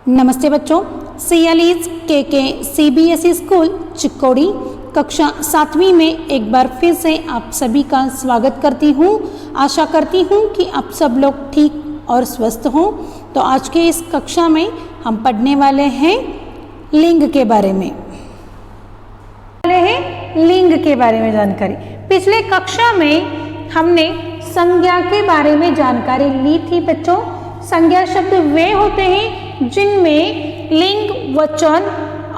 नमस्ते बच्चों, सियालीज के CBSE स्कूल चिक्कोड़ी कक्षा 7वीं में एक बार फिर से आप सभी का स्वागत करती हूँ। आशा करती हूँ कि आप सब लोग ठीक और स्वस्थ हों। तो आज के इस कक्षा में हम पढ़ने वाले हैं लिंग के बारे में। लिंग के बारे में जानकारी। पिछले कक्षा में हमने संज्ञा के बारे में जानकारी ली थी बच्चों। संज्ञा शब्द वे होते हैं जिनमें लिंग, वचन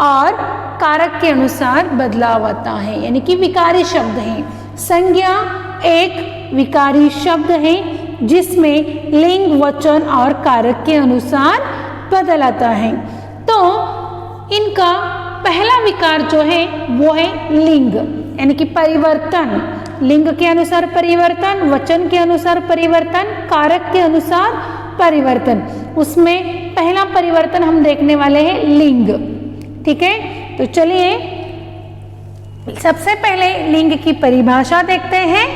और कारक के अनुसार बदलाव आता है, यानी कि विकारी शब्द हैं। संज्ञा एक विकारी शब्द है जिसमें लिंग, वचन और कारक के अनुसार बदल आता है। तो इनका पहला विकार जो है वो है लिंग, यानी कि परिवर्तन। लिंग के अनुसार परिवर्तन, वचन के अनुसार परिवर्तन, कारक के अनुसार परिवर्तन। उसमें पहला परिवर्तन हम देखने वाले हैं लिंग। ठीक है, तो चलिए सबसे पहले लिंग की परिभाषा देखते हैं।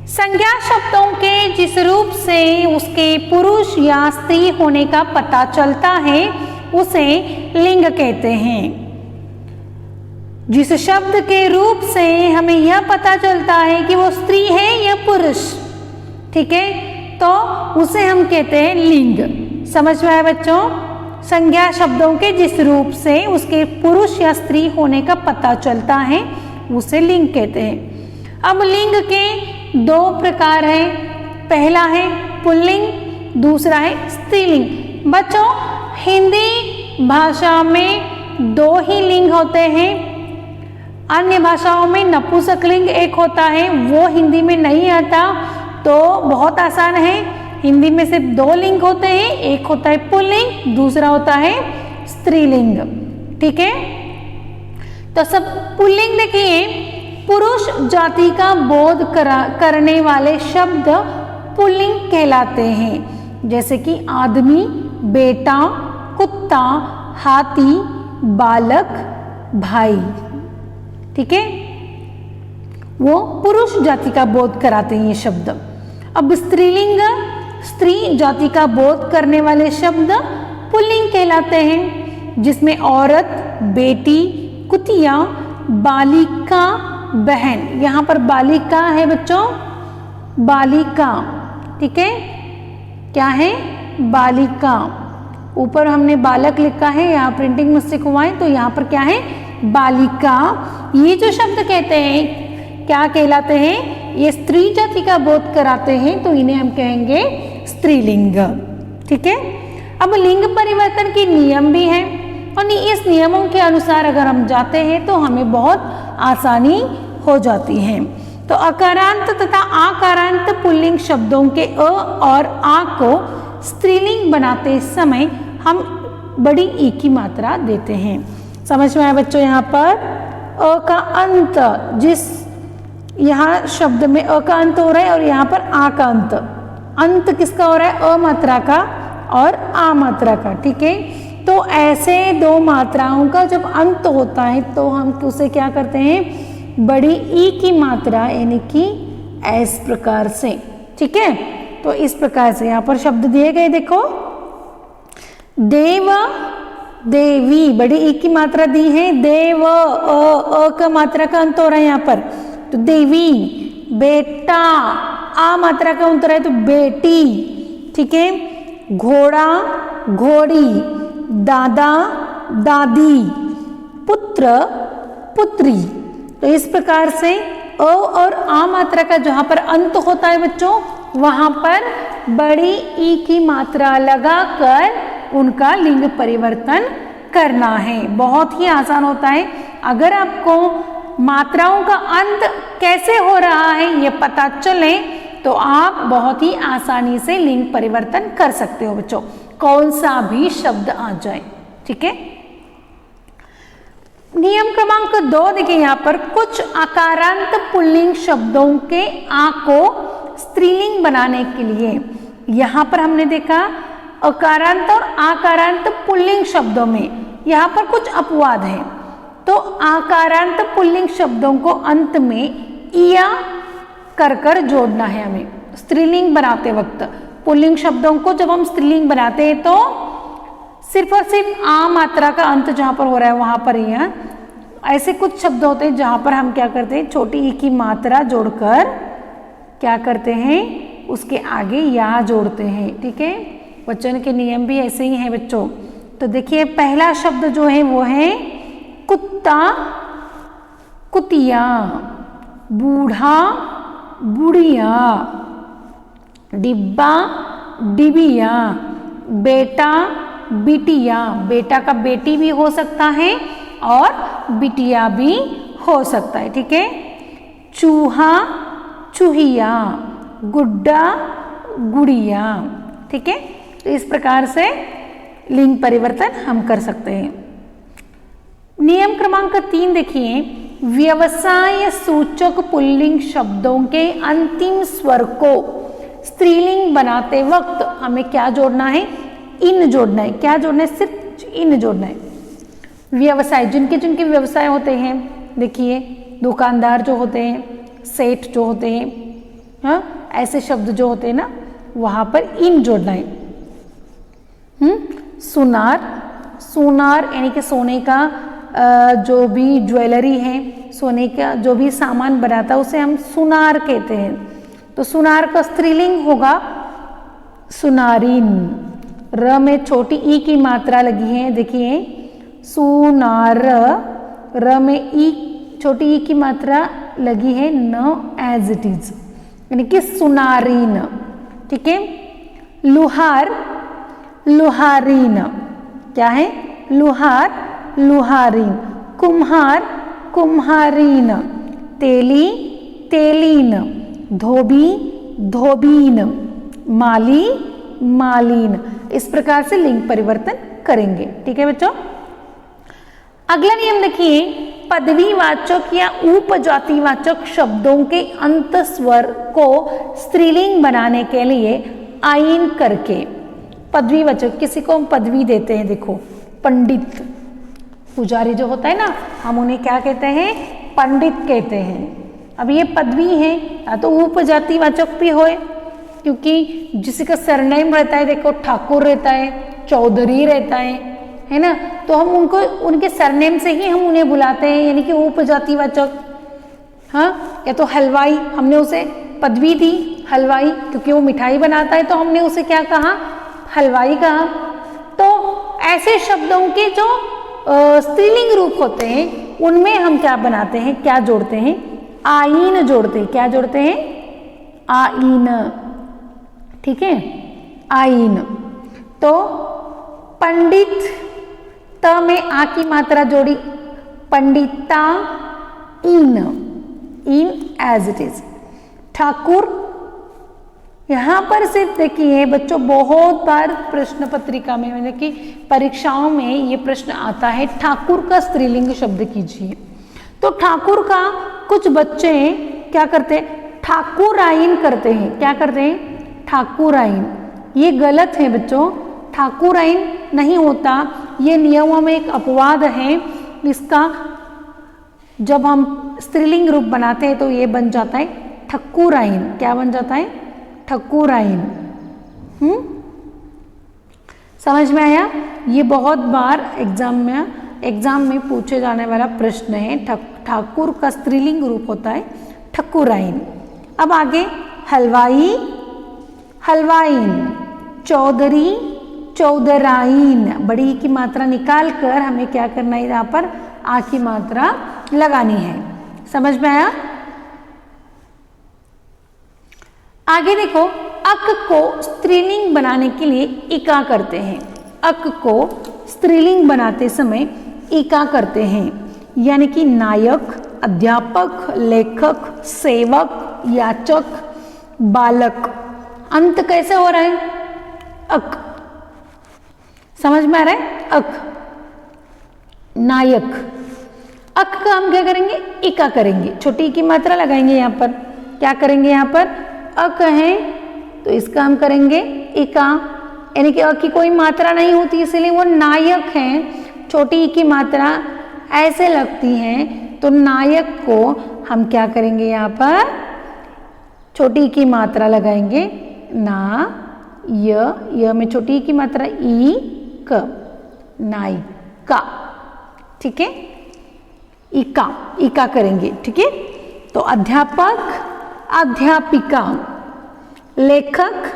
संज्ञा शब्दों के जिस रूप से उसके पुरुष या स्त्री होने का पता चलता है उसे लिंग कहते हैं। जिस शब्द के रूप से हमें यह पता चलता है कि वो स्त्री है या पुरुष, ठीक है, तो उसे हम कहते हैं लिंग। समझ में आया बच्चों? संज्ञा शब्दों के जिस रूप से उसके पुरुष या स्त्री होने का पता चलता है उसे लिंग कहते हैं। अब लिंग के दो प्रकार हैं। पहला है पुल्लिंग, दूसरा है स्त्रीलिंग। बच्चों, हिंदी भाषा में दो ही लिंग होते हैं। अन्य भाषाओं में नपुंसकलिंग एक होता है, वो हिंदी में नहीं आता। तो बहुत आसान है, हिंदी में सिर्फ दो लिंग होते हैं, एक होता है पुल्लिंग, दूसरा होता है स्त्रीलिंग। ठीक है, तो सब पुल्लिंग देखिए, पुरुष जाति का बोध करने वाले शब्द पुल्लिंग कहलाते हैं, जैसे कि आदमी, बेटा, कुत्ता, हाथी, बालक, भाई। ठीक है, वो पुरुष जाति का बोध कराते हैं ये शब्द। अब स्त्रीलिंग, स्त्री जाति का बोध करने वाले शब्द पुल्लिंग कहलाते हैं, जिसमें औरत, बेटी, कुतिया, बालिका, बहन। यहाँ पर बालिका है बच्चों, बालिका। ठीक है, क्या है? बालिका। ऊपर हमने बालक लिखा है, यहाँ प्रिंटिंग मिस्टेक हुआ है, तो यहाँ पर क्या है? बालिका। ये जो शब्द कहते हैं क्या कहलाते हैं? ये स्त्री जाति का बोध कराते हैं, तो इन्हें हम कहेंगे स्त्रीलिंग। ठीक है, अब लिंग परिवर्तन के नियम भी हैं और इस नियमों के अनुसार अगर हम जाते हैं तो हमें बहुत आसानी हो जाती है। तो अकारांत तथा आकारांत पुल्लिंग शब्दों के अ और आ को स्त्रीलिंग बनाते समय हम बड़ी ई की मात्रा देते हैं। समझ में आया बच्चों? यहाँ पर अ का अंत, जिस यहाँ शब्द में अ का अंत हो रहा है और यहाँ पर आ का अंत, अंत किसका हो रहा है? अ मात्रा का और आ मात्रा का। ठीक है, तो ऐसे दो मात्राओं का जब अंत होता है तो हम उसे क्या करते हैं? बड़ी ई की मात्रा, यानी कि इस प्रकार से। ठीक है, तो इस प्रकार से यहाँ पर शब्द दिए गए, देखो, देव, देवी, बड़ी ई की मात्रा दी है। देव, अ का मात्रा का अंत हो रहा है यहाँ पर, तो देवी। बेटा, आ मात्रा का अंत हो रहा है, तो बेटी। ठीक है, घोड़ा, घोड़ी, दादा, दादी, पुत्र, पुत्री। तो इस प्रकार से अ और आ मात्रा का जहां पर अंत होता है बच्चों, वहां पर बड़ी ई की मात्रा लगाकर उनका लिंग परिवर्तन करना है। बहुत ही आसान होता है। अगर आपको मात्राओं का अंत कैसे हो रहा है ये पता चले तो आप बहुत ही आसानी से लिंग परिवर्तन कर सकते हो बच्चों, कौन सा भी शब्द आ जाए। ठीक है, नियम क्रमांक 2 देखिए, यहाँ पर कुछ आकारांत पुल्लिंग शब्दों के आ को स्त्रीलिंग बनाने के लिए यहाँ पर हमने देखा अकारांत और आकारांत पुल्लिंग शब्दों में यहाँ पर कुछ अपवाद है। तो आकारांत पुल्लिंग शब्दों को अंत में इया कर जोड़ना है हमें स्त्रीलिंग बनाते वक्त। पुल्लिंग शब्दों को जब हम स्त्रीलिंग बनाते हैं तो सिर्फ और सिर्फ आ मात्रा का अंत जहाँ पर हो रहा है वहाँ पर ही है। ऐसे कुछ शब्द होते हैं जहाँ पर हम क्या करते हैं, छोटी ई की मात्रा जोड़कर क्या करते हैं, उसके आगे या जोड़ते हैं। ठीक है, वचन के नियम भी ऐसे ही हैं बच्चों। तो देखिए पहला शब्द जो है वो है कुत्ता, कुतिया, बूढ़ा, बुढ़िया, डिब्बा, डिबिया, बेटा, बिटिया। बेटा का बेटी भी हो सकता है और बिटिया भी हो सकता है। ठीक है, चूहा, चूहिया, गुड्डा, गुड़िया। ठीक है, तो इस प्रकार से लिंग परिवर्तन हम कर सकते हैं। नियम क्रमांक 3 देखिए, व्यवसाय सूचक पुल्लिंग शब्दों के अंतिम स्वर को स्त्रीलिंग बनाते वक्त हमें क्या जोड़ना है, इन जोड़ना है। क्या जोड़ना है, सिर्फ इन जोड़ना है। व्यवसाय, जिनके जिनके व्यवसाय होते हैं, देखिए दुकानदार जो होते हैं, सेठ जो होते हैं, हाँ ऐसे शब्द जो होते हैं ना, वहां पर इन जोड़ना है। सुनार, सुनार यानी कि सोने का जो भी ज्वेलरी है, सोने का जो भी सामान बनाता है उसे हम सुनार कहते हैं। तो सुनार का स्त्रीलिंग होगा सुनारीन। र में छोटी ई की मात्रा लगी है, देखिए सुनार, र में ई छोटी ई की मात्रा लगी है, न एज इट इज, यानी कि सुनारीन। ठीक है, लुहार, लुहारीन, क्या है, लुहार, लुहारीन। कुम्हार, कुम्हारीन। तेली, तेलीन। धोबी, धोबीन। माली, मालीन। इस प्रकार से लिंग परिवर्तन करेंगे। ठीक है बच्चों, अगला नियम देखिए, पदवीवाचक या उपजातिवाचक शब्दों के अंत स्वर को स्त्रीलिंग बनाने के लिए आइन करके। पदवीवाचक, किसी को हम पदवी देते हैं, देखो पंडित, पुजारी जो होता है ना, हम उन्हें क्या कहते हैं, पंडित कहते हैं। अब ये पदवी है, या तो उपजातिवाचक भी होए, क्योंकि जिसी का सरनेम रहता है, देखो ठाकुर रहता है, चौधरी रहता है ना, तो हम उनको उनके सरनेम से ही हम उन्हें बुलाते हैं, यानी कि उपजातिवाचक। हाँ, या तो हलवाई, हमने उसे पदवी दी हलवाई, क्योंकि वो मिठाई बनाता है, तो हमने उसे क्या कहा, हलवाई कहा। तो ऐसे शब्दों के जो स्त्रीलिंग रूप होते हैं उनमें हम क्या बनाते हैं, क्या जोड़ते हैं, आइन जोड़ते हैं। क्या जोड़ते हैं, आइन। ठीक है, आइन। तो पंडित, त में आ की मात्रा जोड़ी, पंडिता, इन, इन एज इट इज। ठाकुर, यहाँ पर सिर्फ देखिए बच्चों, बहुत बार प्रश्न पत्रिका में, मतलब कि परीक्षाओं में ये प्रश्न आता है, ठाकुर का स्त्रीलिंग शब्द कीजिए। तो ठाकुर का कुछ बच्चे क्या करते हैं, ठाकुराइन करते हैं। क्या करते हैं, ठाकुराइन। ये गलत है बच्चों, ठाकुराइन नहीं होता, ये नियमों में एक अपवाद है। इसका जब हम स्त्रीलिंग रूप बनाते हैं तो ये बन जाता है ठकुराइन। क्या बन जाता है, ठकुराइन। समझ में आया? ये बहुत बार एग्जाम में पूछे जाने वाला प्रश्न है। ठाकुर का स्त्रीलिंग रूप होता है ठकुराइन। अब आगे हलवाई, हलवाइन। चौधरी, चौधराइन। बड़ी की मात्रा निकाल कर हमें क्या करना है, यहाँ पर आ की मात्रा लगानी है। समझ में आया? आगे देखो, अक को स्त्रीलिंग बनाने के लिए इका करते हैं। अक को स्त्रीलिंग बनाते समय इका करते हैं, यानी कि नायक, अध्यापक, लेखक, सेवक, याचक, बालक। अंत कैसे हो रहा है, अक। समझ में आ रहा है? अक, नायक। अक का हम क्या करेंगे, इका करेंगे, छोटी की मात्रा लगाएंगे। यहाँ पर क्या करेंगे, यहाँ पर अक है तो इसका हम करेंगे इका, यानी कि अ की कोई मात्रा नहीं होती, इसलिए वो नायक है। छोटी की मात्रा ऐसे लगती है तो नायक को हम क्या करेंगे, यहाँ पर छोटी की मात्रा लगाएंगे, ना, य में छोटी की मात्रा ई, क। नायिका, ठीक है, इका इका करेंगे, ठीक है। तो अध्यापक, अध्यापिका, लेखक,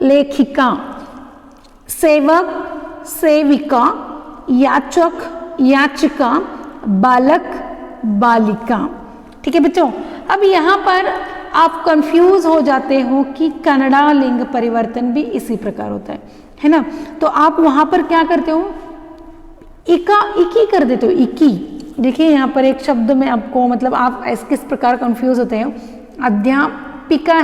लेखिका, सेवक, सेविका, याचक, याचिका, बालक, बालिका, ठीक है बच्चों। अब यहाँ पर आप कंफ्यूज हो जाते हो कि कन्नड़ा लिंग परिवर्तन भी इसी प्रकार होता है ना। तो आप वहाँ पर क्या करते हो, इका इकी कर देते हो, इकी। देखिए यहाँ पर एक शब्द में आपको मतलब आप किस प्रकार कंफ्यूज होते हो। अध्यापिका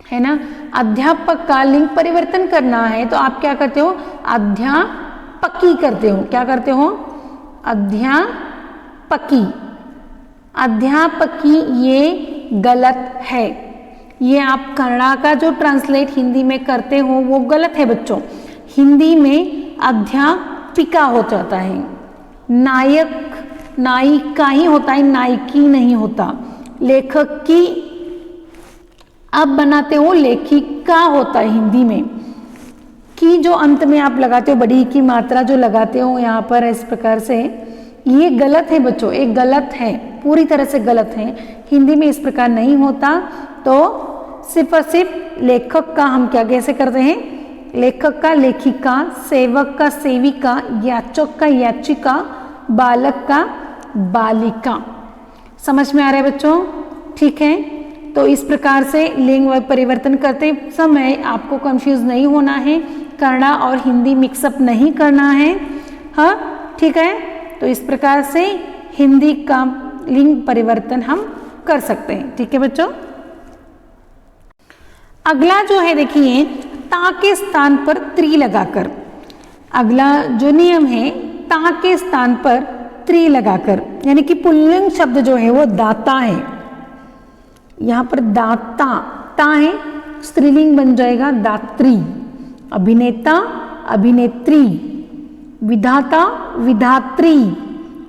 है ना, अध्यापक का लिंग परिवर्तन करना है तो आप क्या करते हो, अध्यापकी करते हो। क्या करते हो, अध्यापकी, अध्यापकी, ये गलत है। ये आप कन्नड़ा का जो ट्रांसलेट हिंदी में करते हो वो गलत है बच्चों। हिंदी में अध्यापिका हो जाता है, नायक, नायिका ही होता है, नायिकी नहीं होता। लेखक की आप बनाते हो, लेखिका होता है हिंदी में। की जो अंत में आप लगाते हो, बड़ी की मात्रा जो लगाते हो यहाँ पर इस प्रकार से, ये गलत है बच्चों, एक गलत है, पूरी तरह से गलत है। हिंदी में इस प्रकार नहीं होता। तो सिर्फ और सिर्फ लेखक का हम क्या कैसे करते हैं, लेखक का लेखिका, सेवक का सेविका, याचक का याचिका, बालक का बालिका। समझ में आ रहा है बच्चों, ठीक है। तो इस प्रकार से लिंग परिवर्तन करते समय आपको कंफ्यूज नहीं होना है, कन्नड़ा और हिंदी मिक्सअप नहीं करना है, हाँ ठीक है। तो इस प्रकार से हिंदी का लिंग परिवर्तन हम कर सकते हैं, ठीक है बच्चों। अगला जो है देखिए, ता के स्थान पर त्री लगाकर। अगला जो नियम है, ता के स्थान पर त्री लगाकर, यानी कि पुल्लिंग शब्द जो है वो दाता है। यहाँ पर दाता ता है, स्त्रीलिंग बन जाएगा दात्री। अभिनेता, अभिनेत्री, विधाता, विधात्री,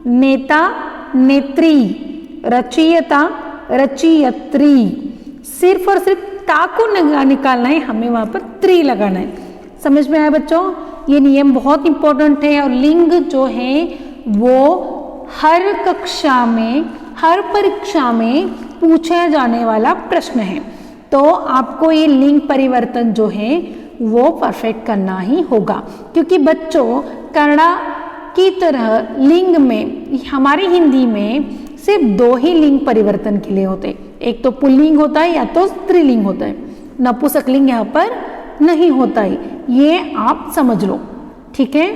नेता, नेत्री, रचयिता, रचयित्री। सिर्फ और सिर्फ ता को निकालना है, हमें वहां पर त्री लगाना है। समझ में आया बच्चों, ये नियम बहुत इंपॉर्टेंट है। और लिंग जो है वो हर कक्षा में, हर परीक्षा में पूछा जाने वाला प्रश्न है। तो आपको ये लिंग परिवर्तन जो है वो परफेक्ट करना ही होगा, क्योंकि बच्चों कन्नड़ा की तरह लिंग में हमारी हिंदी में सिर्फ दो ही लिंग परिवर्तन के लिए होते, एक तो पुल्लिंग होता है या तो स्त्रीलिंग होता है, नपुंसकलिंग यहाँ पर नहीं होता है, ये आप समझ लो, ठीक है।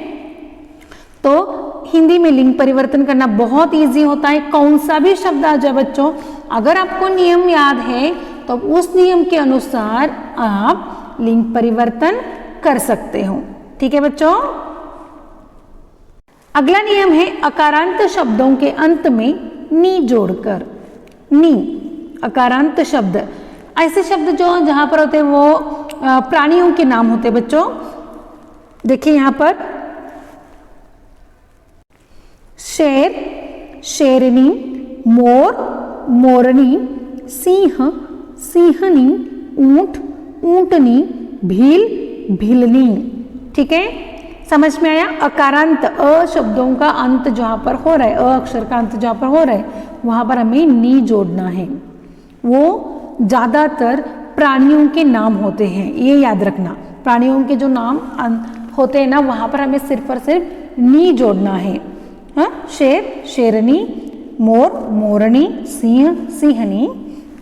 तो हिंदी में लिंग परिवर्तन करना बहुत इजी होता है। कौन सा भी शब्द आ जाए बच्चों, अगर आपको नियम याद है तो उस नियम के अनुसार आप लिंग परिवर्तन कर सकते हो, ठीक है बच्चों। अगला नियम है अकारांत शब्दों के अंत में नी जोड़कर। नी, अकारांत शब्द, ऐसे शब्द जो जहां पर होते हैं वो प्राणियों के नाम होते हैं बच्चों। देखिए यहां पर शेर, शेरनी, मोर, मोरनी, सिंह, सिंहनी, ऊंट, ऊंटनी, भील, भीलनी, ठीक है। समझ में आया। अकारांत अ शब्दों का अंत जहां पर हो रहा है, अ अक्षर का अंत जहां पर हो रहा है वहां पर हमें नी जोड़ना है। वो ज्यादातर प्राणियों के नाम होते हैं, ये याद रखना। प्राणियों के जो नाम होते हैं ना वहां पर हमें सिर्फ और सिर्फ नी जोड़ना है। हाँ, शेर, शेरनी, मोर, मोरनी, सिंह, सिंहनी,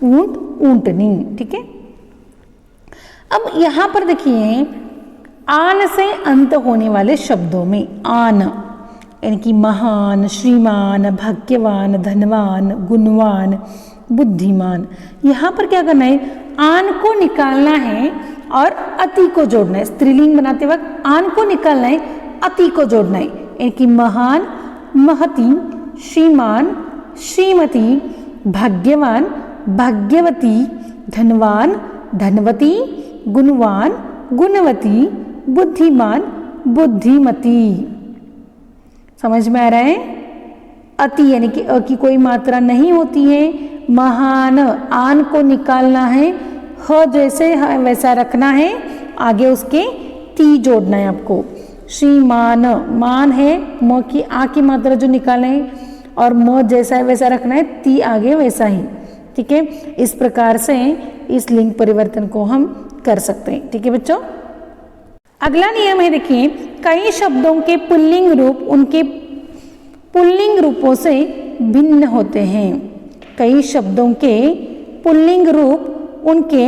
ऊंट, ऊंटनी, ठीक है। अब यहां पर देखिए आन से अंत होने वाले शब्दों में आन यानी कि महान, श्रीमान, भाग्यवान, धनवान, गुणवान, बुद्धिमान, यहाँ पर क्या करना है, आन को निकालना है और अति को जोड़ना है। स्त्रीलिंग बनाते वक्त आन को निकालना है, अति को जोड़ना है, यानी कि महान, महती, श्रीमान, श्रीमती, भाग्यवान, भाग्यवती, धनवान, धनवती, गुणवान, गुणवती, बुद्धिमान, बुद्धिमती। समझ में आ रहा है। अति यानी कि अ की कोई मात्रा नहीं होती है। महान, आन को निकालना है, ह जैसे वैसा रखना है, आगे उसके ती जोड़ना है आपको। श्रीमान, मान है म की आ की मात्रा जो निकालना है और म जैसा है वैसा रखना है, ती आगे वैसा ही। ठीक है, इस प्रकार से इस लिंग परिवर्तन को हम कर सकते हैं। ठीक है बच्चों, अगला नियम है, देखिए कई शब्दों के पुल्लिंग रूप उनके पुल्लिंग रूपों से भिन्न होते हैं। कई शब्दों के पुल्लिंग रूप उनके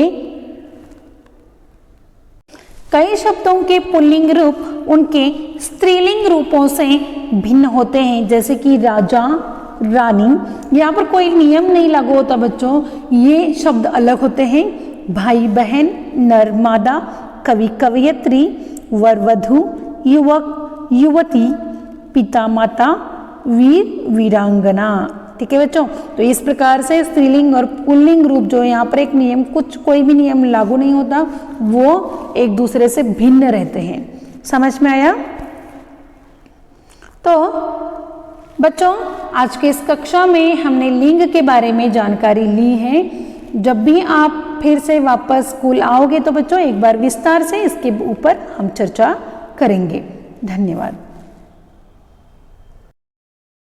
कई शब्दों के पुल्लिंग रूप उनके स्त्रीलिंग रूपों से भिन्न होते हैं, जैसे कि राजा, रानी। यहाँ पर कोई नियम नहीं लागू होता बच्चों, ये शब्द अलग होते हैं। भाई बहन, नर मादा, कवि कवयित्री, वर वधु, युवक युवती, पिता माता, वीर वीरांगना। ठीक है बच्चों, तो इस प्रकार से स्त्रीलिंग और पुल्लिंग रूप जो यहाँ पर एक नियम, कोई भी नियम लागू नहीं होता, वो एक दूसरे से भिन्न रहते हैं। समझ में आया? तो बच्चों, आज के इस कक्षा में हमने लिंग के बारे में जानकारी ली है। जब भी आप फिर से वापस स्कूल आओगे तो बच्चों एक बार विस्तार से इसके ऊपर हम चर्चा करेंगे। धन्यवाद।